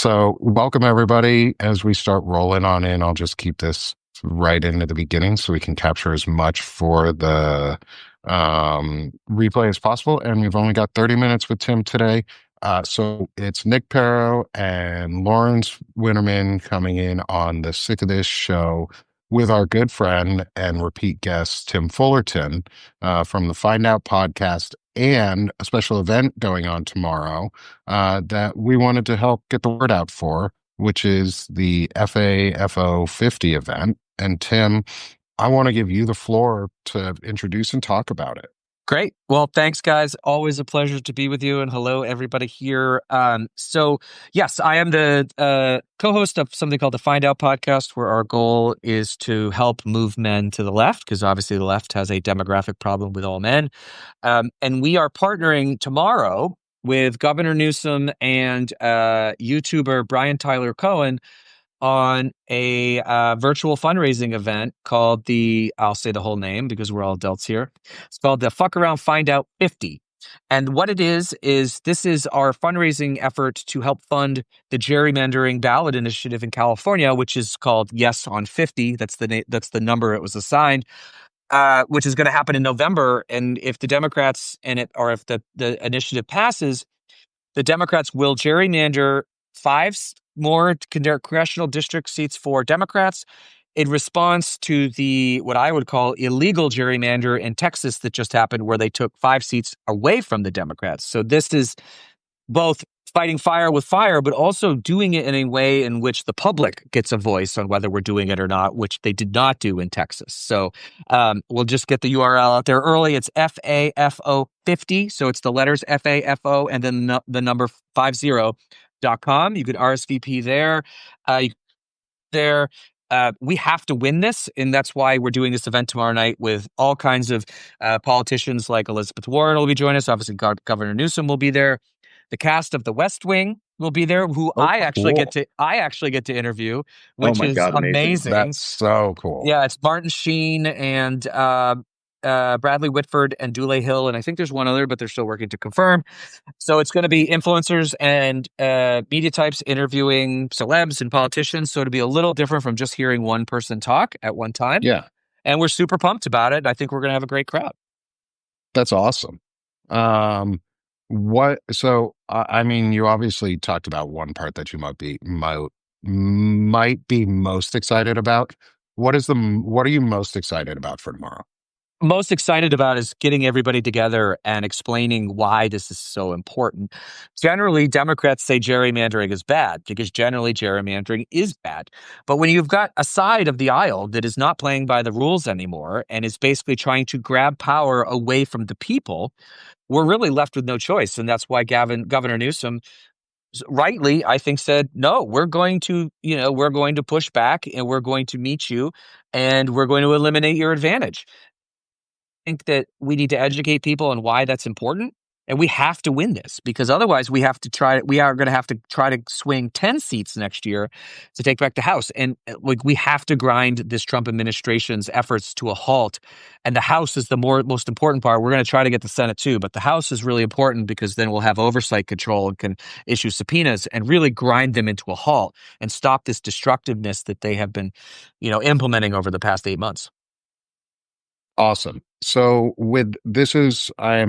So, welcome everybody. As we start rolling on in, I'll just keep this right into the beginning so we can capture as much for the replay as possible. And we've only got 30 minutes with Tim today. So it's Nick Perro and Lawrence Winterman coming in on the Sickest show with our good friend and repeat guest, Tim Fullerton, from the Find Out podcast and a special event going on tomorrow that we wanted to help get the word out for, which is the FAFO50 event. And Tim, I want to give you the floor to introduce and talk about it. Great. Well, thanks, guys. Always a pleasure to be with you. And hello, everybody here. Yes, I am the co-host of something called the Find Out podcast, where our goal is to help move men to the left, because obviously the left has a demographic problem with all men. And we are partnering tomorrow with Governor Newsom and YouTuber Brian Tyler Cohen on a virtual fundraising event called I'll say the whole name because we're all adults here. It's called the Fuck Around Find Out 50. And what it is this is our fundraising effort to help fund the gerrymandering ballot initiative in California, which is called Yes on 50. That's the number it was assigned, which is going to happen in November. And if the Democrats if the initiative passes, the Democrats will gerrymander more congressional district seats for Democrats in response to what I would call illegal gerrymander in Texas that just happened, where they took 5 seats away from the Democrats. So this is both fighting fire with fire, but also doing it in a way in which the public gets a voice on whether we're doing it or not, which they did not do in Texas. So we'll just get the URL out there early. It's FAFO50. So it's the letters FAFO and then the number 50.com. You could RSVP there. We have to win this, and that's why we're doing this event tomorrow night with all kinds of politicians, like Elizabeth Warren will be joining us. Obviously, Governor Newsom will be there. The cast of The West Wing will be there, who I actually get to interview, which is God, amazing. That's so cool. Yeah, it's Martin Sheen and Bradley Whitford and Dule Hill, and I think there's one other, but they're still working to confirm. So it's going to be influencers and media types interviewing celebs and politicians. So it'll be a little different from just hearing one person talk at one time. Yeah. And we're super pumped about it. I think we're going to have a great crowd. That's awesome. I mean, you obviously talked about one part that you might be most excited about. What are you most excited about for tomorrow? Most excited about is getting everybody together and explaining why this is so important. Generally, Democrats say gerrymandering is bad because generally gerrymandering is bad. But when you've got a side of the aisle that is not playing by the rules anymore and is basically trying to grab power away from the people, we're really left with no choice. And that's why Governor Newsom rightly, I think, said, no, we're going to push back and we're going to meet you and we're going to eliminate your advantage. Think that we need to educate people on why that's important, and we have to win this, because otherwise we are going to have to try to swing 10 seats next year to take back the House, and we have to grind this Trump administration's efforts to a halt. And the House is the most important part. We're going to try to get the Senate too, but the House is really important because then we'll have oversight control and can issue subpoenas and really grind them into a halt and stop this destructiveness that they have been implementing over the past 8 months. Awesome. So I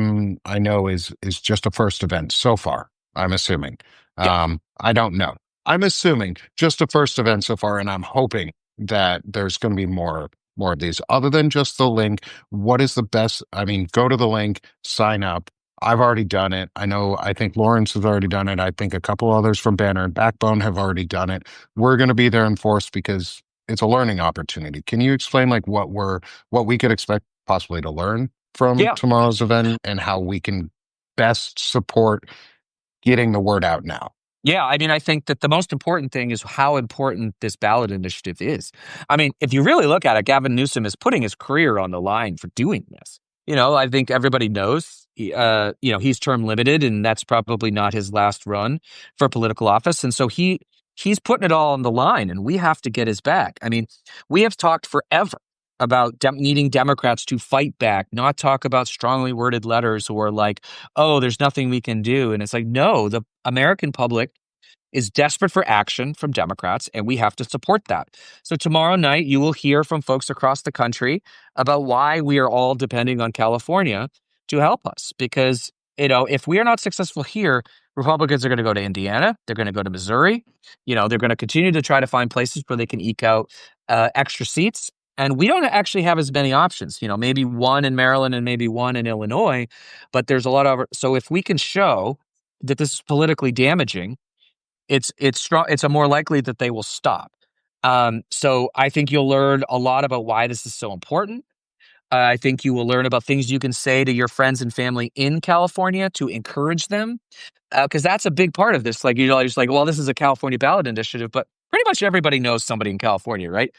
know is just a first event so far, I'm assuming. Yeah. I don't know. I'm assuming just a first event so far, and I'm hoping that there's going to be more of these. Other than just the link, what is the best? I mean, go to the link, sign up. I've already done it. I think Lawrence has already done it. I think a couple others from Banner and Backbone have already done it. We're going to be there in force because it's a learning opportunity. Can you explain what we could expect possibly to learn from tomorrow's event and how we can best support getting the word out now? Yeah, I mean, I think that the most important thing is how important this ballot initiative is. I mean, if you really look at it, Gavin Newsom is putting his career on the line for doing this. I think everybody knows, he's term limited, and that's probably not his last run for political office. And so he's putting it all on the line, and we have to get his back. I mean, we have talked forever about needing Democrats to fight back, not talk about strongly worded letters or like, oh, there's nothing we can do. And it's like, no, the American public is desperate for action from Democrats, and we have to support that. So tomorrow night, you will hear from folks across the country about why we are all depending on California to help us. Because, if we are not successful here, Republicans are going to go to Indiana. They're going to go to Missouri. They're going to continue to try to find places where they can eke out extra seats. And we don't actually have as many options, maybe one in Maryland and maybe one in Illinois, but there's a lot of, so if we can show that this is politically damaging, it's strong. It's a more likely that they will stop. So I think you'll learn a lot about why this is so important. I think you will learn about things you can say to your friends and family in California to encourage them, because that's a big part of this. Like, just like, well, this is a California ballot initiative, but pretty much everybody knows somebody in California, right?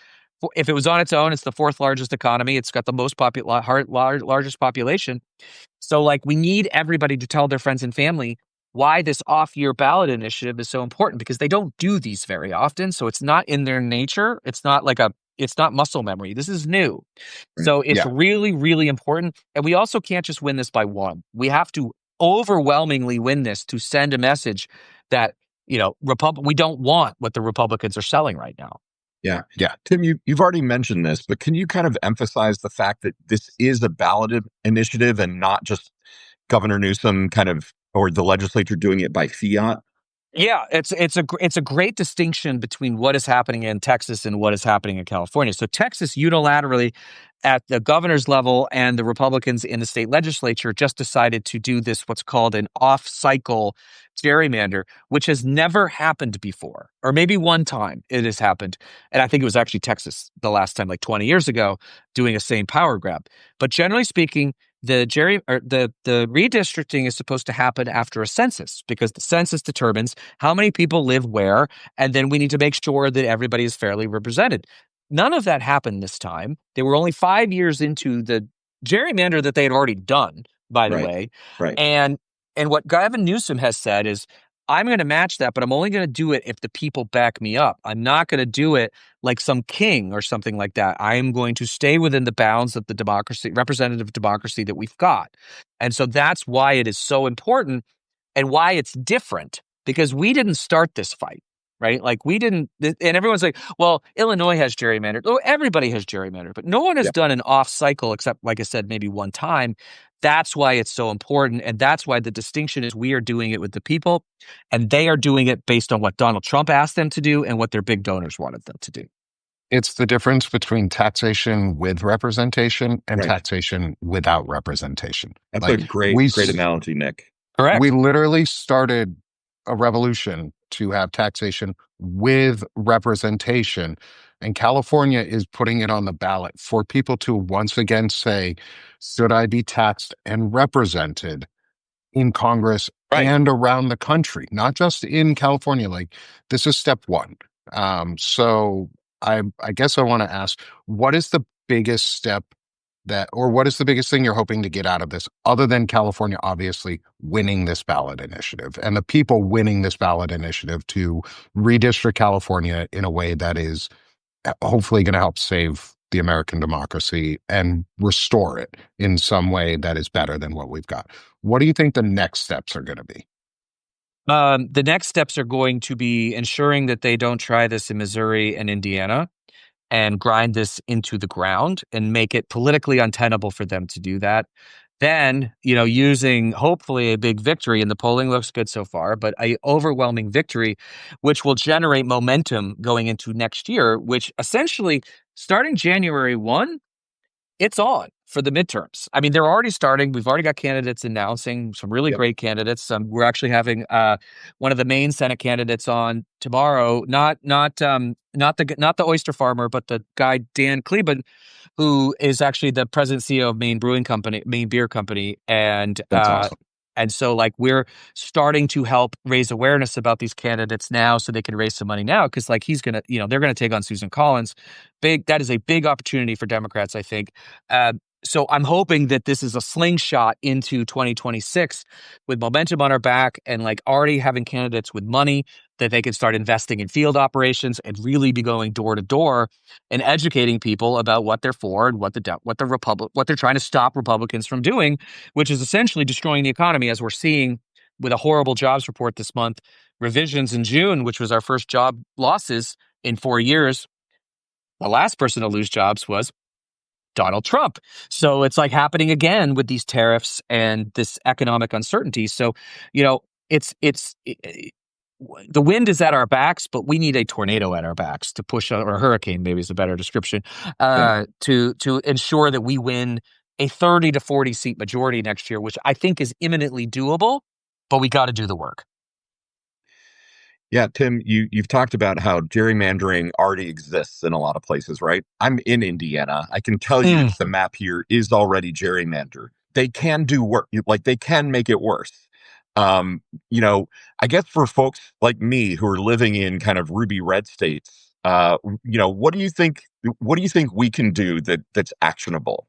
If it was on its own, it's the fourth largest economy. It's got the most largest population. So, like, we need everybody to tell their friends and family why this off-year ballot initiative is so important, because they don't do these very often. So it's not in their nature. It's not muscle memory. This is new. Right. So it's really, really important. And we also can't just win this by one. We have to overwhelmingly win this to send a message that, we don't want what the Republicans are selling right now. Yeah. Tim, you've already mentioned this, but can you kind of emphasize the fact that this is a ballot initiative and not just Governor Newsom or the legislature doing it by fiat? Yeah, it's a great distinction between what is happening in Texas and what is happening in California. So Texas unilaterally, at the governor's level and the Republicans in the state legislature, just decided to do this, what's called an off-cycle gerrymander, which has never happened before, or maybe one time it has happened. And I think it was actually Texas the last time, like 20 years ago, doing a same power grab. But generally speaking, the redistricting is supposed to happen after a census, because the census determines how many people live where, and then we need to make sure that everybody is fairly represented. None of that happened this time. They were only 5 years into the gerrymander that they had already done, by the way. Right. And what Gavin Newsom has said is, I'm going to match that, but I'm only going to do it if the people back me up. I'm not going to do it like some king or something like that. I am going to stay within the bounds of the representative democracy that we've got. And so that's why it is so important and why it's different, because we didn't start this fight, right? Like, we didn't, and everyone's like, well, Illinois has gerrymandered. Oh, everybody has gerrymandered, but no one has done an off cycle except, like I said, maybe one time. That's why it's so important. And that's why the distinction is we are doing it with the people, and they are doing it based on what Donald Trump asked them to do and what their big donors wanted them to do. It's the difference between taxation with representation and taxation without representation. That's a great analogy, Nick. Correct. We literally started a revolution to have taxation with representation. And California is putting it on the ballot for people to once again say, should I be taxed and represented in Congress and around the country, not just in California? Like, this is step one. So I guess I want to ask, what is the biggest step what is the biggest thing you're hoping to get out of this, other than California obviously winning this ballot initiative and the people winning this ballot initiative to redistrict California in a way that is hopefully going to help save the American democracy and restore it in some way that is better than what we've got? What do you think the next steps are going to be? The next steps are going to be ensuring that they don't try this in Missouri and Indiana and grind this into the ground and make it politically untenable for them to do that. Then, using hopefully a big victory, and the polling looks good so far, but an overwhelming victory, which will generate momentum going into next year, which essentially, starting January 1, it's on for the midterms. I mean, they're already starting. We've already got candidates announcing, some really great candidates. We're actually having one of the main Senate candidates on tomorrow. Not the oyster farmer, but the guy Dan Kleben, who is actually the president CEO of Maine Beer Company, and that's awesome. And so, like, we're starting to help raise awareness about these candidates now, so they can raise some money now, because, like, he's gonna, they're gonna take on Susan Collins. That is a big opportunity for Democrats, I think. So I'm hoping that this is a slingshot into 2026 with momentum on our back, and like already having candidates with money that they can start investing in field operations and really be going door to door and educating people about what they're for and what they're trying to stop Republicans from doing, which is essentially destroying the economy, as we're seeing with a horrible jobs report this month, revisions in June, which was our first job losses in 4 years, the last person to lose jobs was Donald Trump. So it's like happening again with these tariffs and this economic uncertainty. So, you know, the wind is at our backs, but we need a tornado at our backs to push, or a hurricane, maybe is a better description, to ensure that we win a 30 to 40 seat majority next year, which I think is imminently doable, but we got to do the work. Yeah, Tim, you've talked about how gerrymandering already exists in a lot of places, right? I'm in Indiana. I can tell you the map here is already gerrymandered. They can do work, like they can make it worse. You know, I guess for folks like me who are living in kind of ruby red states, you know, what do you think we can do that's actionable?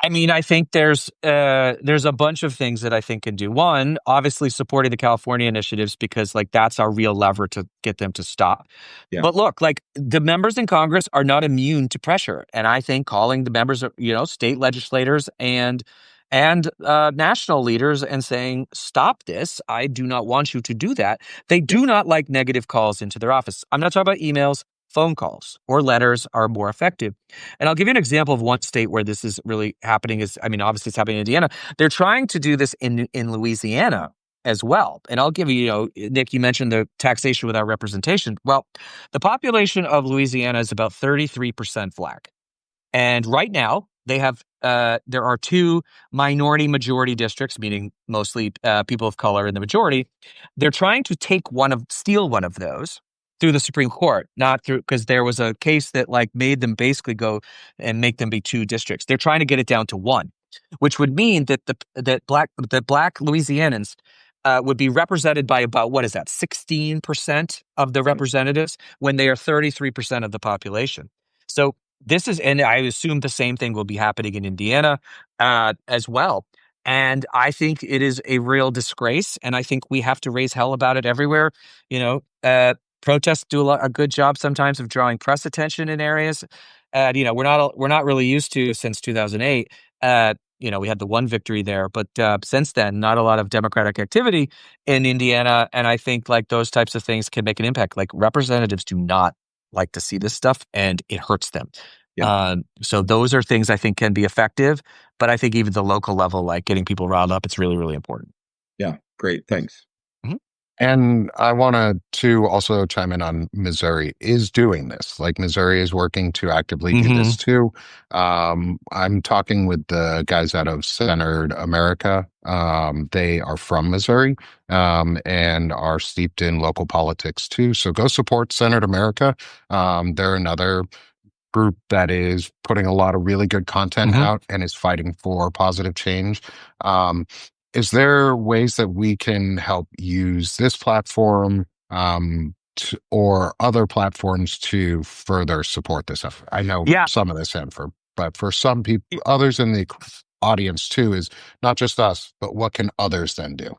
I mean, I think there's a bunch of things that I think can do. One, obviously supporting the California initiatives, because like that's our real lever to get them to stop. Yeah. But look, like the members in Congress are not immune to pressure, and I think calling the members of, you know, state legislators and national leaders and saying, stop this. I do not want you to do that. They do not like negative calls into their office. I'm not talking about emails. Phone calls or letters are more effective. And I'll give you an example of one state where this is really happening. Obviously it's happening in Indiana. They're trying to do this in Louisiana as well. And I'll give you, you know, Nick, you mentioned the taxation without representation. Well, the population of Louisiana is about 33% Black. And right now they have, there are two minority majority districts, meaning mostly people of color in the majority. They're trying to steal one of those through the Supreme Court, not through, because there was a case that like made them basically go and make them be two districts. They're trying to get it down to one, which would mean that that black Louisianans would be represented by about, what is that, 16% of the representatives when they are 33% of the population. So this is, and I assume the same thing will be happening in Indiana as well. And I think it is a real disgrace, and I think we have to raise hell about it everywhere. You know, protests do a good job sometimes of drawing press attention in areas. You know, we're not really used to, since 2008. You know, we had the one victory there, but since then, not a lot of Democratic activity in Indiana. And I think like those types of things can make an impact. Like representatives do not like to see this stuff, and it hurts them. Yeah. So those are things I think can be effective. But I think even the local level, like getting people riled up, it's really, really important. Yeah, great. Thanks. And I wanted to also chime in on Missouri is doing this. Like Missouri is working to actively do this too. I'm talking with the guys out of Centered America. They are from Missouri and are steeped in local politics too. So go support Centered America. They're another group that is putting a lot of really good content out and is fighting for positive change. Is there ways that we can help use this platform or other platforms to further support this effort? I know some of this but for some people, others in the audience too, is not just us, but what can others then do?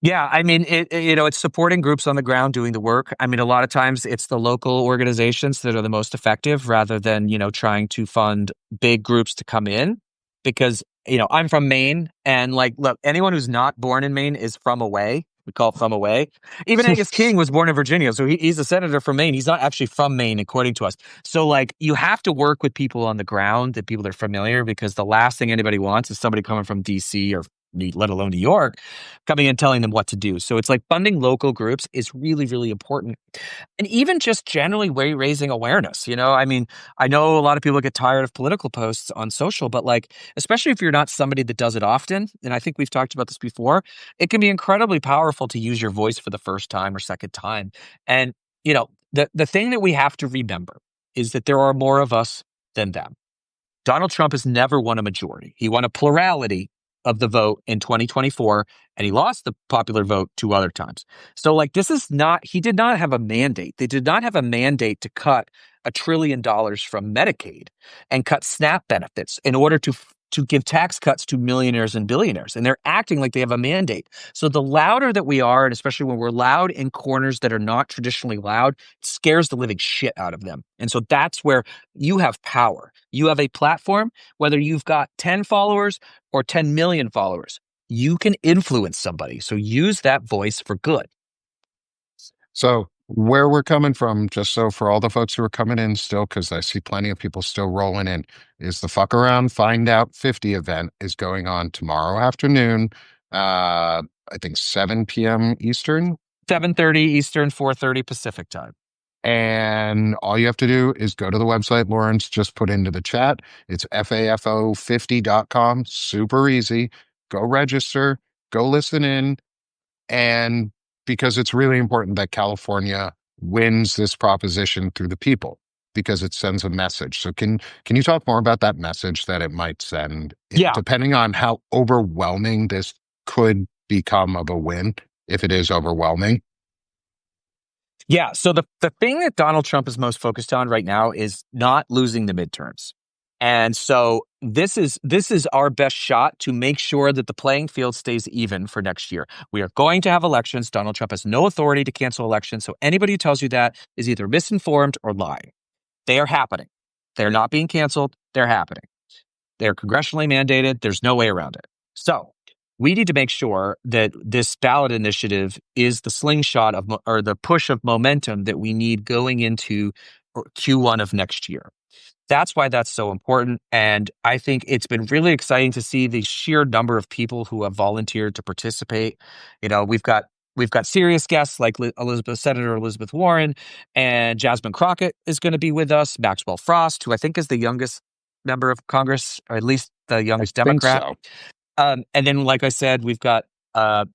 Yeah, I mean, it's supporting groups on the ground doing the work. I mean, a lot of times it's the local organizations that are the most effective, rather than, you know, trying to fund big groups to come in. Because, you know, I'm from Maine, and like, look, anyone who's not born in Maine is from away. We call it from away. Even Angus King was born in Virginia, so he's a senator from Maine. He's not actually from Maine, according to us. So, like, you have to work with people on the ground, that people are familiar, because the last thing anybody wants is somebody coming from DC or let alone New York, coming and telling them what to do. So it's like funding local groups is really, really important. And even just generally raising awareness, you know, I mean, I know a lot of people get tired of political posts on social, but like, especially if you're not somebody that does it often, and I think we've talked about this before, it can be incredibly powerful to use your voice for the first time or second time. And, you know, the thing that we have to remember is that there are more of us than them. Donald Trump has never won a majority. He won a plurality of the vote in 2024, and he lost the popular vote 2 other times. So like, this is not, he did not have a mandate. They did not have a mandate to cut $1 trillion from Medicaid and cut SNAP benefits in order to give tax cuts to millionaires and billionaires. And they're acting like they have a mandate. So the louder that we are, and especially when we're loud in corners that are not traditionally loud, it scares the living shit out of them. And so that's where you have power. You have a platform, whether you've got 10 followers or 10 million followers. you can influence somebody. So use that voice for good. So where we're coming from, just so for all the folks who are coming in still, because I see plenty of people still rolling in, is the Fuck Around Find Out 50 event is going on tomorrow afternoon. I think 7 p.m. Eastern. 7:30 Eastern, 4:30 Pacific time. And all you have to do is go to the website Lawrence just put into the chat. It's FAFO50.com. Super easy. Go register, go listen in. And because it's really important that California wins this proposition through the people, because it sends a message. So can you talk more about that message that it might send, Yeah. depending on how overwhelming this could become of a win, if it is overwhelming? Yeah. So the thing that Donald Trump is most focused on right now is not losing the midterms. And so this is our best shot to make sure that the playing field stays even for next year. We are going to have elections. Donald Trump has no authority to cancel elections. So anybody who tells you that is either misinformed or lying. They are happening. They're not being canceled. They're happening. They're congressionally mandated. There's no way around it. So we need to make sure that this ballot initiative is the slingshot or the push of momentum that we need going into Q1 of next year. That's why that's so important. And I think it's been really exciting to see the sheer number of people who have volunteered to participate. You know, we've got serious guests like Senator Elizabeth Warren, and Jasmine Crockett is going to be with us. Maxwell Frost, who I think is the youngest member of Congress, or at least the youngest Democrat. So. And then, like I said, we've got a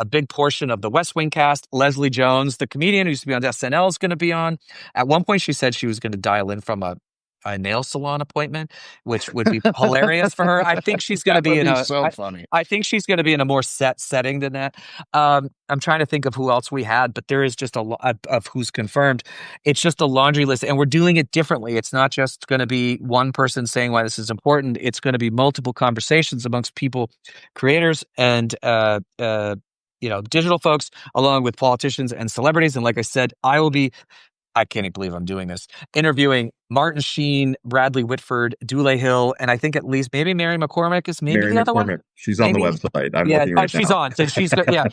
big portion of the West Wing cast. Leslie Jones, the comedian who used to be on SNL, is going to be on. At one point, she said she was going to dial in from a nail salon appointment, which would be hilarious for her. I think she's going to be funny. I think she's going to be in a more set setting than that. I'm trying to think of who else we had, but there is just a lot of who's confirmed. It's just a laundry list, and we're doing it differently. It's not just going to be one person saying why this is important. It's going to be multiple conversations amongst people, creators, and digital folks, along with politicians and celebrities. And like I said, I can't even believe I'm doing this, interviewing Martin Sheen, Bradley Whitford, Dule Hill, and I think at least maybe Mary McCormick is maybe the other one. She's on the website. I'm looking right she's now. on. So she's good. Yeah.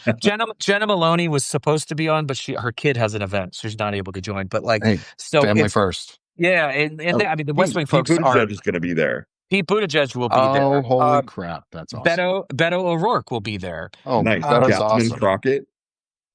Jenna Maloney was supposed to be on, but her kid has an event, so she's not able to join. But family first. Yeah, and I mean the West Wing folks Pete Buttigieg is going to be there. Pete Buttigieg will be there. Oh, holy crap! That's awesome. Beto O'Rourke will be there. Oh, nice. Jasmine awesome. Crockett.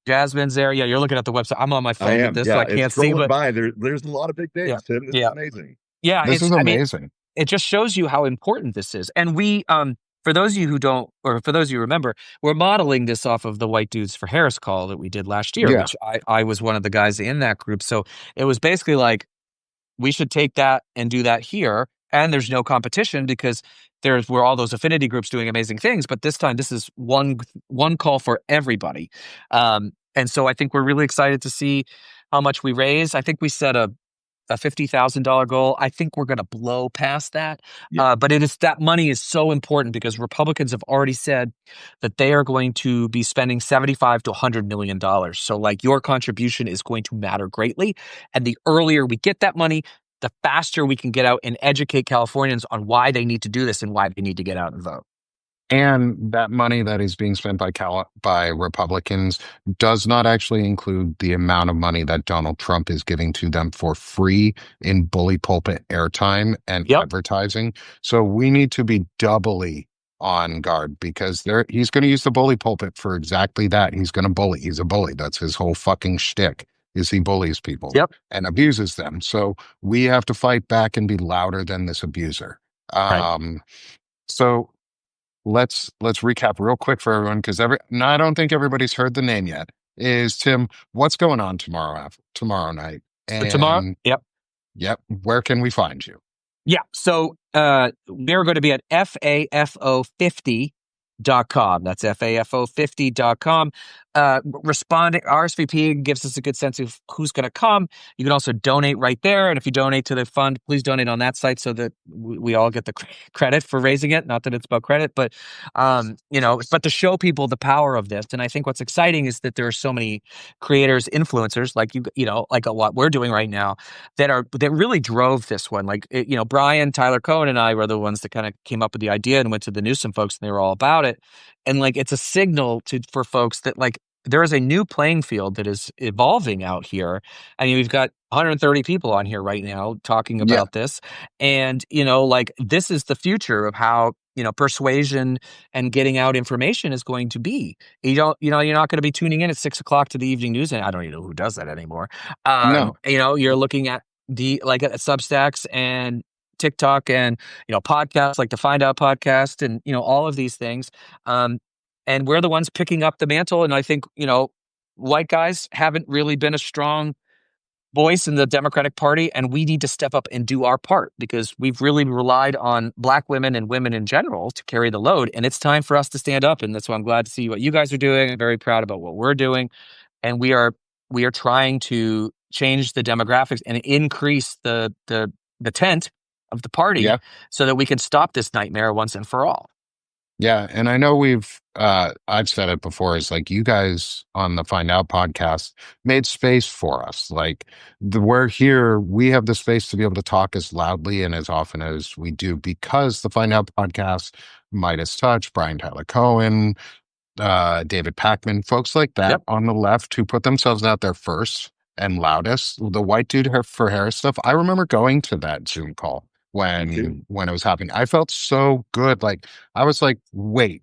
Jasmine's there. Yeah, you're looking at the website. I'm on my phone with this, so I can't see. But there's a lot of big names, Tim. This is amazing. Yeah, this is amazing. It just shows you how important this is. And we, for those of you who don't, or for those of you who remember, we're modeling this off of the White Dudes for Harris call that we did last year, which I was one of the guys in that group. So it was basically like, we should take that and do that here. And there's no competition because we're all those affinity groups doing amazing things. But this time, this is one call for everybody. And so I think we're really excited to see how much we raise. I think we set a $50,000 goal. I think we're going to blow past that. Yeah. But that money is so important because Republicans have already said that they are going to be spending $75 to $100 million. So your contribution is going to matter greatly. And the earlier we get that money, the faster we can get out and educate Californians on why they need to do this and why they need to get out and vote. And that money that is being spent by Republicans does not actually include the amount of money that Donald Trump is giving to them for free in bully pulpit airtime and advertising. So we need to be doubly on guard because he's going to use the bully pulpit for exactly that. He's going to bully. He's a bully. That's his whole fucking shtick. Is he bullies people and abuses them. So we have to fight back and be louder than this abuser. So let's recap real quick for everyone because I don't think everybody's heard the name yet. Is Tim, what's going on tomorrow night? And tomorrow? Yep. Where can we find you? Yeah. So we're going to be at FAFO50.com. That's FAFO50.com. RSVP gives us a good sense of who's going to come. You can also donate right there. And if you donate to the fund, please donate on that site so that we all get the credit for raising it. Not that it's about credit, but, but to show people the power of this. And I think what's exciting is that there are so many creators, influencers like what we're doing right now that really drove this one. Brian, Tyler Cohen and I were the ones that kind of came up with the idea and went to the Newsom folks and they were all about it. And like, it's a signal for folks that like, there is a new playing field that is evolving out here. I mean, we've got 130 people on here right now talking Yeah. about this. And, like this is the future of how, persuasion and getting out information is going to be. You're not going to be tuning in at 6 o'clock to the evening news. And I don't even know who does that anymore. No. You're looking at at Substacks and TikTok and, podcasts like the Find Out podcast and, all of these things. And we're the ones picking up the mantle. And I think, white guys haven't really been a strong voice in the Democratic Party, and we need to step up and do our part because we've really relied on Black women and women in general to carry the load. And it's time for us to stand up. And that's why I'm glad to see what you guys are doing. I'm very proud about what we're doing. And we are trying to change the demographics and increase the tent of the party so that we can stop this nightmare once and for all. Yeah, and I know I've said it before, is like you guys on the Find Out podcast made space for us. Like we're here, we have the space to be able to talk as loudly and as often as we do because the Find Out podcast, Midas Touch, Brian Tyler Cohen, David Pakman, folks like that on the left who put themselves out there first and loudest. The white dude for Harris stuff. I remember going to that Zoom call when it was happening. I felt so good. Like I was like, wait,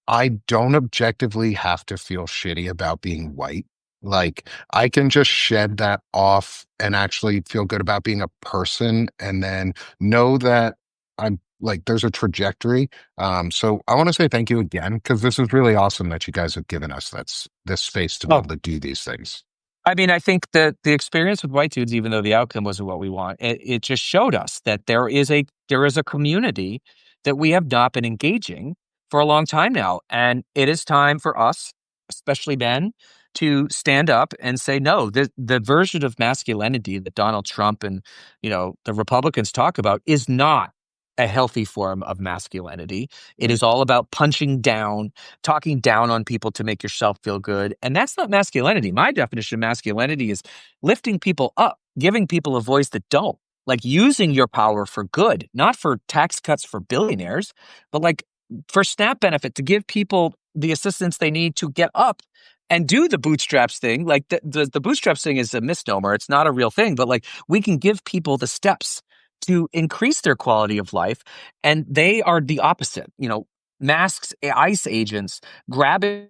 I don't objectively have to feel shitty about being white. Like I can just shed that off and actually feel good about being a person and then know that I'm like there's a trajectory. So I want to say thank you again because this is really awesome that you guys have given us this space to be able to do these things. I mean, I think that the experience with white dudes, even though the outcome wasn't what we want, it just showed us that there is a community that we have not been engaging for a long time now. And it is time for us, especially men, to stand up and say, no, the version of masculinity that Donald Trump and, the Republicans talk about is not a healthy form of masculinity. It is all about punching down, talking down on people to make yourself feel good. And that's not masculinity. My definition of masculinity is lifting people up, giving people a voice that don't, like using your power for good, not for tax cuts for billionaires, but like for SNAP benefit to give people the assistance they need to get up and do the bootstraps thing. Like the bootstraps thing is a misnomer. It's not a real thing, but like we can give people the steps to increase their quality of life. And they are the opposite, masks, ICE agents, grabbing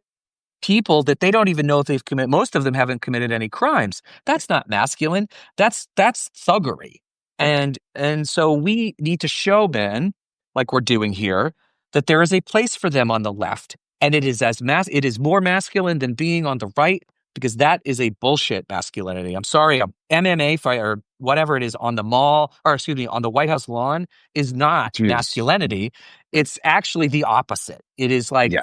people that they don't even know if they've committed. Most of them haven't committed any crimes. That's not masculine. That's thuggery. And so we need to show men, like we're doing here, that there is a place for them on the left. And it is more masculine than being on the right, because that is a bullshit masculinity. I'm sorry, MMA fight or whatever it is on the on the White House lawn is not masculinity. It's actually the opposite. It is like,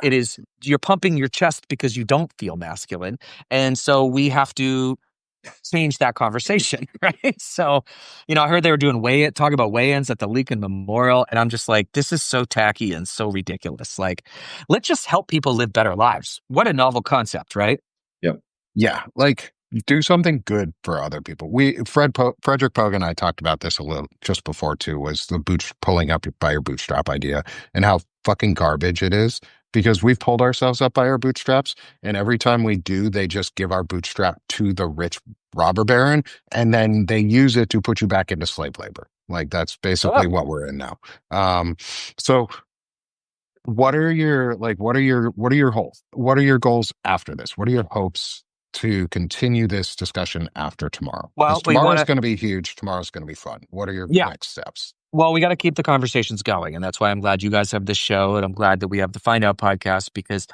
you're pumping your chest because you don't feel masculine. And so we have to change that conversation, right? So, I heard they were doing talking about weigh-ins at the Lincoln Memorial, and I'm just like, this is so tacky and so ridiculous. Like, let's just help people live better lives. What a novel concept, right? Yep. Yeah, like do something good for other people. Frederick Pogue and I talked about this a little just before too, was the pulling up by your bootstrap idea and how fucking garbage it is because we've pulled ourselves up by our bootstraps and every time we do, they just give our bootstrap to the rich robber baron and then they use it to put you back into slave labor. Like that's basically what we're in now. So what are your goals after this? What are your hopes to continue this discussion after tomorrow? Well, tomorrow's going to be huge. Tomorrow's going to be fun. What are your next steps? Well, we got to keep the conversations going. And that's why I'm glad you guys have this show. And I'm glad that we have the Find Out podcast because,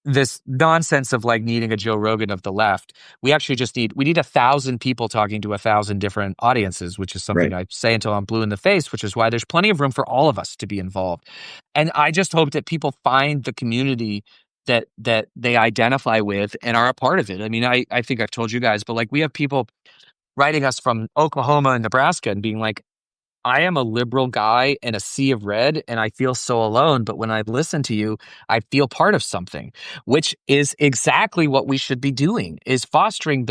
this nonsense of like needing a Joe Rogan of the left, we actually we need 1,000 people talking to 1,000 different audiences, which is something I say until I'm blue in the face, which is why there's plenty of room for all of us to be involved. And I just hope that people find the community that they identify with and are a part of it. I mean, I think I've told you guys, but like we have people writing us from Oklahoma and Nebraska and being like, I am a liberal guy in a sea of red and I feel so alone. But when I listen to you, I feel part of something, which is exactly what we should be doing, is building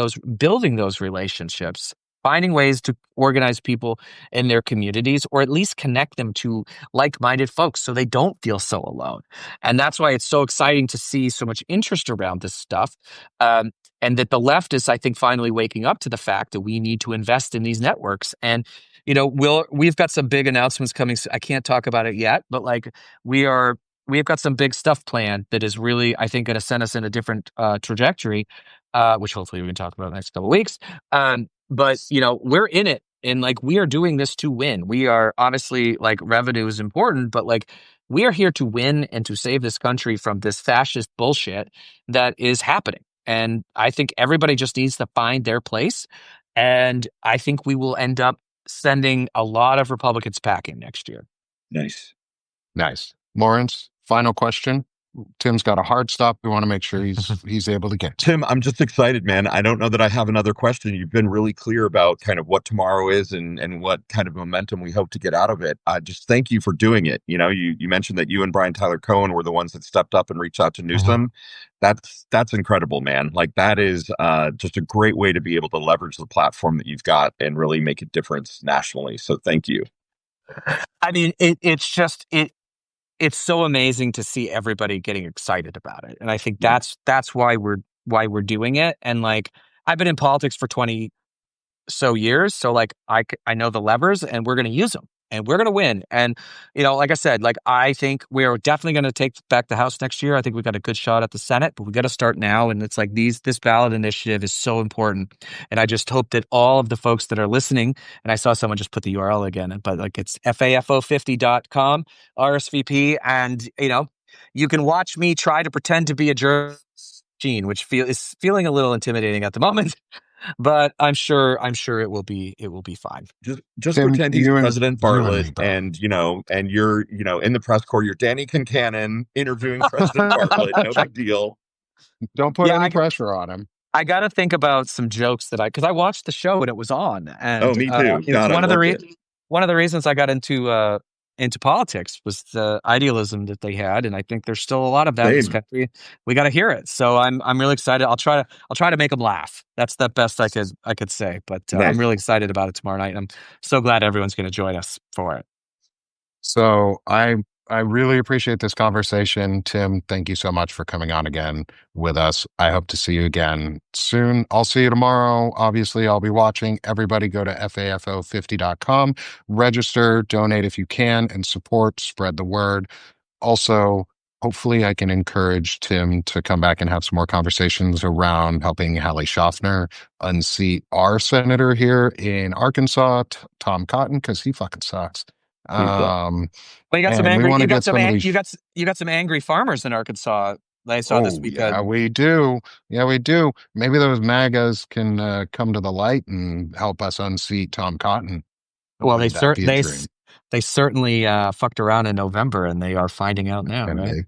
those relationships finding ways to organize people in their communities, or at least connect them to like-minded folks so they don't feel so alone. And that's why it's so exciting to see so much interest around this stuff. And that the left is, I think, finally waking up to the fact that we need to invest in these networks. And, we've got some big announcements coming. I can't talk about it yet, but like we've got some big stuff planned that is really, I think, going to send us in a different trajectory, which hopefully we can talk about in the next couple of weeks. But we're in it, and like we are doing this to win. We are honestly, like, revenue is important, but like we are here to win and to save this country from this fascist bullshit that is happening. And I think everybody just needs to find their place. And I think we will end up sending a lot of Republicans packing next year. Nice. Lawrence, final question. Tim's got a hard stop. We want to make sure he's able to get to. Tim, I'm just excited, man. I don't know that I have another question. You've been really clear about kind of what tomorrow is and what kind of momentum we hope to get out of it. Just thank you for doing it. You mentioned that you and Brian Tyler Cohen were the ones that stepped up and reached out to Newsom. That's incredible, man. Like, that is just a great way to be able to leverage the platform that you've got and really make a difference nationally. So thank you. I mean, it's so amazing to see everybody getting excited about it. And I think that's why we're doing it. And like, I've been in politics for 20 so years. So like, I know the levers, and we're going to use them, and we're going to win. And, like I said, like, I think we're definitely going to take back the House next year. I think we've got a good shot at the Senate, but we got to start now. And it's like this ballot initiative is so important. And I just hope that all of the folks that are listening, and I saw someone just put the URL again, but like, it's FAFO50.com, RSVP. And, you can watch me try to pretend to be a journalist, which is feeling a little intimidating at the moment. But I'm sure it will be fine. Just Tim, pretend he's President Bartlett, and you're in the press corps. You're Danny Concannon interviewing President Bartlett. No big deal. Don't put any pressure on him. I got to think about some jokes because I watched the show when it was on, and me too. One of the reasons I got into politics was the idealism that they had, and I think there's still a lot of that in this country. We got to hear it, so I'm really excited. I'll try to make them laugh. That's the best I could say, but nice. I'm really excited about it tomorrow night, and I'm so glad everyone's going to join us for it. So I really appreciate this conversation. Tim, thank you so much for coming on again with us. I hope to see you again soon. I'll see you tomorrow. Obviously, I'll be watching. Everybody go to FAFO50.com, register, donate if you can, and spread the word. Also, hopefully I can encourage Tim to come back and have some more conversations around helping Hallie Schaffner unseat our senator here in Arkansas, Tom Cotton, because he fucking sucks. Well, you got some angry farmers in Arkansas. I saw this weekend. Yeah, we do. Maybe those MAGAs can come to the light and help us unseat Tom Cotton. Well, they certainly fucked around in November, and they are finding out now, right?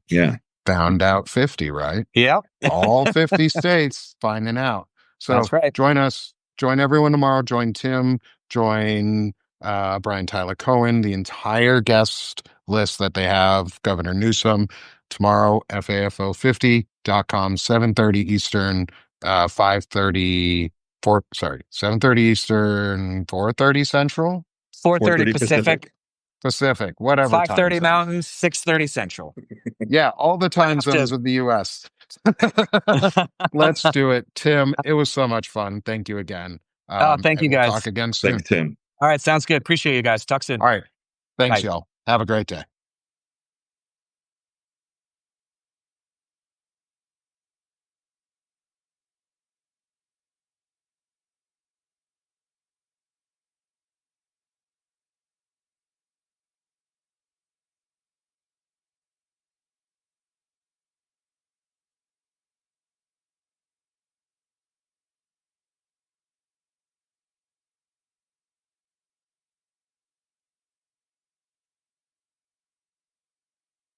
Found out 50, right? Yeah. All 50 states finding out. So that's right. Join us. Join everyone tomorrow. Join Tim. Join Brian Tyler Cohen, the entire guest list that they have, Governor Newsom, tomorrow, FAFO50.com, 7:30 Eastern, 7:30 Eastern, 4:30 Central? 4:30 Pacific, whatever. 5:30 Mountain, 6:30 Central. Yeah, all the time zones of the U.S. Let's do it. Tim, it was so much fun. Thank you again. Thank you, guys. We'll talk again soon. Thanks, Tim. All right, sounds good. Appreciate you guys. Talk soon. All right. Thanks, Bye. y'all. Have a great day.